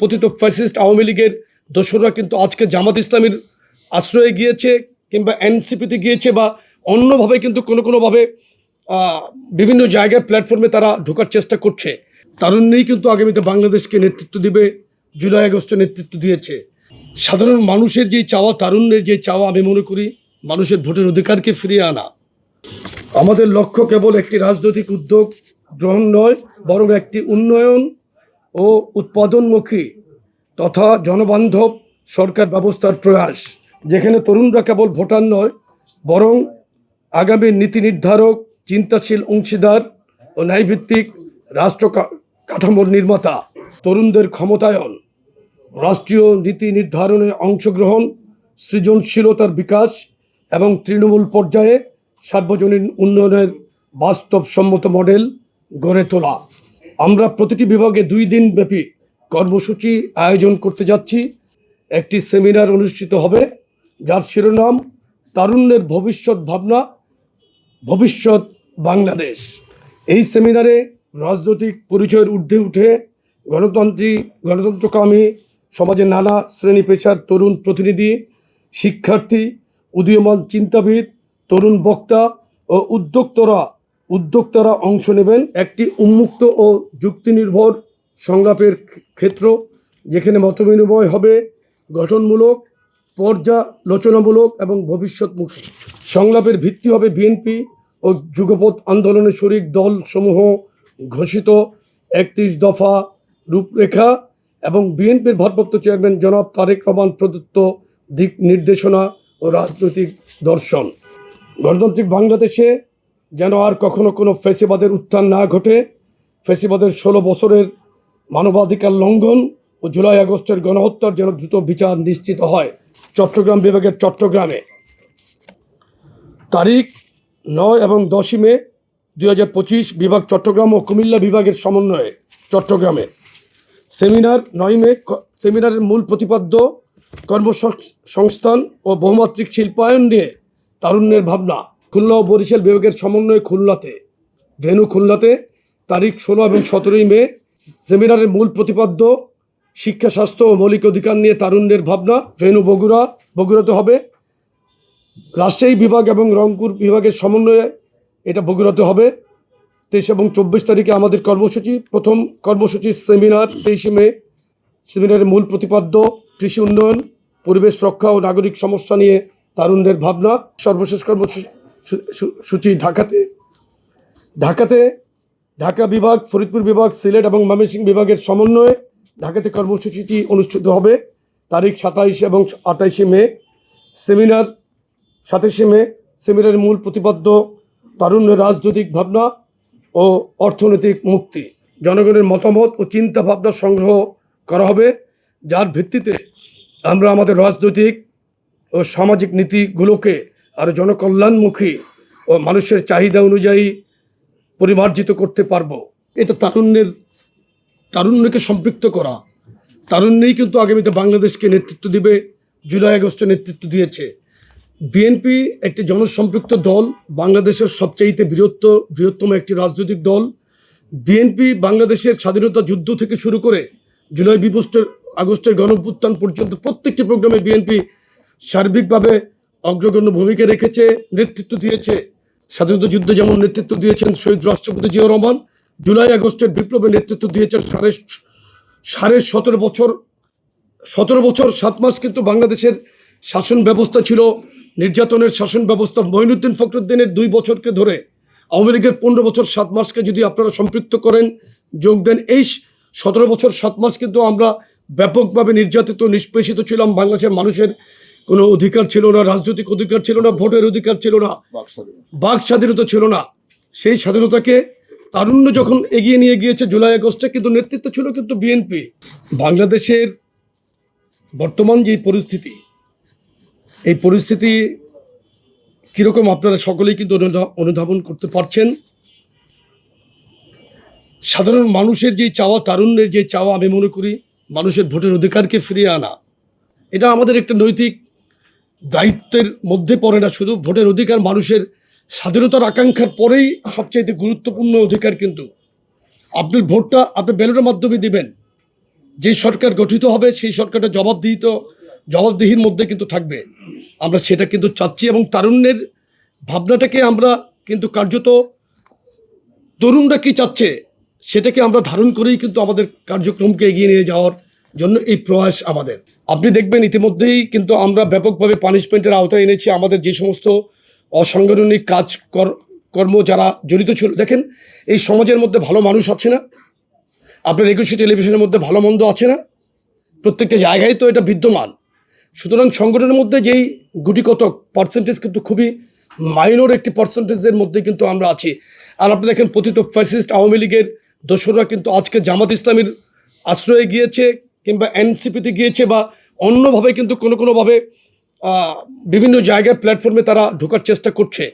পতিত ফ্যাসিস্ট আওয়ামী লীগের দোসররা কিন্তু আজকে জামাত ইসলামীর আশ্রয়ে গিয়েছে কিংবা এনসিপিতে গিয়েছে বা অন্যভাবে কিন্তু কোনোভাবে বিভিন্ন জায়গায় প্ল্যাটফর্মে তারা ঢোকার চেষ্টা করছে। তারুণ্যই কিন্তু আগামীতে বাংলাদেশকে নেতৃত্ব দিবে, জুলাই আগস্টে নেতৃত্ব দিয়েছে। সাধারণ মানুষের যে চাওয়া, তারুণ্যের যে চাওয়া, আমি মনে করি মানুষের ভোটের অধিকারকে ফিরিয়ে আনা। আমাদের লক্ষ্য কেবল একটি রাজনৈতিক উদ্যোগ গ্রহণ নয়, বরং একটি উন্নয়ন ও উৎপাদনমুখী তথা জনবান্ধব সরকার ব্যবস্থার প্রয়াস, যেখানে তরুণরা কেবল ভোটার নয়, বরং আগামী নীতি নির্ধারক, চিন্তাশীল অংশীদার ও ন্যায়ভিত্তিক রাষ্ট্র কাঠামোর নির্মাতা। তরুণদের ক্ষমতায়ন, রাষ্ট্রীয় নীতি নির্ধারণে অংশগ্রহণ, সৃজনশীলতার বিকাশ এবং তৃণমূল পর্যায়ে সার্বজনীন উন্নয়নের বাস্তবসম্মত মডেল গড়ে তোলা। আমরা প্রতিটি বিভাগে 2 দিন ব্যাপী কর্মসূচি আয়োজন করতে যাচ্ছি। একটি সেমিনার অনুষ্ঠিত হবে যার শিরোনাম তারুণ্যের ভবিষ্যৎ ভাবনা, ভবিষ্যৎ বাংলাদেশ। এই সেমিনারে রাজনৈতিক পরিচয়ের ঊর্ধ্বে উঠে গণতন্ত্রকামী সমাজের নানা শ্রেণী পেশার তরুণ প্রতিনিধি, শিক্ষার্থী, উদীয়মান চিন্তাবিদ, তরুণ বক্তা ও উদ্যোক্তারা অংশ নেবেন। একটি উন্মুক্ত ও যুক্তিনির্ভর সংলাপের ক্ষেত্র, যেখানে মতবিনিময় হবে গঠনমূলক, পর্যালোচনামূলক এবং ভবিষ্যৎমুখী। সংলাপের ভিত্তি হবে বিএনপি ও যুগপৎ আন্দোলনের শরিক দলসমূহ ঘোষিত 31 দফা রূপরেখা এবং বিএনপির ভারপ্রাপ্ত চেয়ারম্যান জনাব তারেক রহমান প্রদত্ত দিক নির্দেশনা ও রাজনৈতিক দর্শন। গণতান্ত্রিক বাংলাদেশে যেন আর কখনো কোনো ফ্যাসিবাদের উত্থান না ঘটে, ফ্যাসিবাদের 16 বছরের মানবাধিকার লঙ্ঘন ও জুলাই আগস্টের গণহত্যার যেন দ্রুত বিচার নিশ্চিত হয়। চট্টগ্রাম বিভাগের চট্টগ্রামে তারিখ 9 এবং 10 মে 2025 বিভাগ চট্টগ্রাম ও কুমিল্লা বিভাগের সমন্বয়ে চট্টগ্রামে সেমিনার 9 মে। সেমিনারের মূল প্রতিপাদ্য কর্মসংস্থান ও বহুমাত্রিক শিল্পায়ন নিয়ে তারুণ্যের ভাবনা। খুলনা ও বরিশাল বিভাগের সমন্বয়ে ভেন্যু খুলনাতে তারিখ 16 এবং 17 মে। সেমিনারের মূল প্রতিপাদ্য শিক্ষা, স্বাস্থ্য ও মৌলিক অধিকার নিয়ে তারুণ্যের ভাবনা। ভেন্যু বগুড়াতে হবে। রাজশাহী বিভাগ এবং রংপুর বিভাগের সমন্বয়ে এটা বগুড়াতে হবে। 23 এবং 24 তারিখে আমাদের কর্মসূচি। প্রথম কর্মসূচি সেমিনার 23 মে। সেমিনারের মূল প্রতিপাদ্য কৃষি উন্নয়ন, পরিবেশ রক্ষা ও নাগরিক সমস্যা নিয়ে তারুণ্যের ভাবনা। সর্বশেষ কর্মসূচি ঢাকা বিভাগ, ফরিদপুর বিভাগ, সিলেট এবং ময়মনসিংহ বিভাগের সমন্বয়ে ঢাকাতে কর্মসূচিটি অনুষ্ঠিত হবে তারিখ 27 এবং 28 মে। সেমিনার 27 মে। সেমিনারের মূল প্রতিপাদ্য তারুণ্যের রাজনৈতিক ভাবনা ও অর্থনৈতিক মুক্তি। জনগণের মতামত ও চিন্তা ভাবনা সংগ্রহ করা হবে, যার ভিত্তিতে আমরা আমাদের রাজনৈতিক ও সামাজিক নীতিগুলোকে আরও জনকল্যাণমুখী ও মানুষের চাহিদা অনুযায়ী পরিমার্জিত করতে পারব। এটা তারুণ্যকে সম্পৃক্ত করা। তারুণ্যই কিন্তু আগামীতে বাংলাদেশকে নেতৃত্ব দিবে, জুলাই আগস্টে নেতৃত্ব দিয়েছে। বিএনপি একটি জনসম্পৃক্ত দল, বাংলাদেশের সবচাইতে বৃহত্তম একটি রাজনৈতিক দল। বিএনপি বাংলাদেশের স্বাধীনতা যুদ্ধ থেকে শুরু করে জুলাই আগস্টের গণঅভ্যুত্থান পর্যন্ত প্রত্যেকটি প্রোগ্রামে বিএনপি সার্বিকভাবে অগ্রগণ্য ভূমিকা রেখেছে, নেতৃত্ব দিয়েছে। স্বাধীনতা যুদ্ধে যেমন নেতৃত্ব দিয়েছেন শহীদ রাষ্ট্রপতি জিয়াউর রহমান, জুলাই আগস্টের বিপ্লবে নেতৃত্ব দিয়েছেন 17 বছর 7 মাস কিন্তু বাংলাদেশের শাসন ব্যবস্থা ছিল নির্যাতনের শাসন ব্যবস্থা। মঈনুদ্দিন ফখরুদ্দিনের 2 বছরকে ধরে আওয়ামী লীগের 15 বছর 7 মাসকে যদি আপনারা সম্পৃক্ত করেন, যোগ দেন, এই 17 বছর 7 মাস কিন্তু আমরা ব্যাপকভাবে নির্যাতিত, নিষ্পেষিত ছিলাম। বাংলাদেশের মানুষের কোনো অধিকার ছিল না, রাজনৈতিক অধিকার ছিল না, ভোটের অধিকার ছিল না, বাক স্বাধীনতা ছিল না। সেই স্বাধীনতাকে তারুণ্য যখন এগিয়ে নিয়ে গিয়েছে জুলাই আগস্টে, কিন্তু নেতৃত্ব ছিল কিন্তু বিএনপি। বাংলাদেশের বর্তমান যে পরিস্থিতি, এই পরিস্থিতি কীরকম আপনারা সকলেই কিন্তু অনুধাবন করতে পারছেন। সাধারণ মানুষের যে চাওয়া, তারুণ্যের যে চাওয়া, আমি মনে করি মানুষের ভোটের অধিকারকে ফিরিয়ে আনা। এটা আমাদের একটা নৈতিক দায়িত্বের মধ্যে পড়ে না শুধু। ভোটের অধিকার মানুষের স্বাধীনতার আকাঙ্ক্ষার পরেই সবচাইতে গুরুত্বপূর্ণ অধিকার। কিন্তু আপনি ভোটটা আপনি ব্যালটের মাধ্যমে দিবেন, যে সরকার গঠিত হবে সেই সরকারটা জবাবদিহির মধ্যে কিন্তু থাকবে। আমরা সেটা কিন্তু চাচ্ছি এবং তারুণ্যের ভাবনাটাকে আমরা কিন্তু কার্যত তরুণরা কী চাচ্ছে সেটাকে আমরা ধারণ করেই কিন্তু আমাদের কার্যক্রমকে এগিয়ে নিয়ে যাওয়ার জন্য এই প্রয়াস আমাদের। আপনি দেখবেন ইতিমধ্যেই কিন্তু আমরা ব্যাপকভাবে পানিশমেন্টের আওতায় এনেছি আমাদের যে সমস্ত অসাংগঠনিক কর্ম যারা জড়িত ছিল। দেখেন, এই সমাজের মধ্যে ভালো মানুষ আছে না? আপনার একুশে টেলিভিশনের মধ্যে ভালো মন্দ আছে না? প্রত্যেকটা জায়গায় তো এটা বিদ্যমান। সুতরাং সংগঠনের মধ্যে যেই গুটি কতক পার্সেন্টেজ কিন্তু খুবই মাইনর একটি পার্সেন্টেজের মধ্যে কিন্তু আমরা আছি। আর আপনি দেখেন পতিত ফ্যাসিস্ট আওয়ামী লীগের দোসররা কিন্তু আজকে জামাত ইসলামীর আশ্রয়ে গিয়েছে কিংবা এনসিপিতে গিয়েছে বা অন্যভাবে কিন্তু কোনোভাবে বিভিন্ন জায়গায় প্ল্যাটফর্মে তারা ঢোকার চেষ্টা করছে।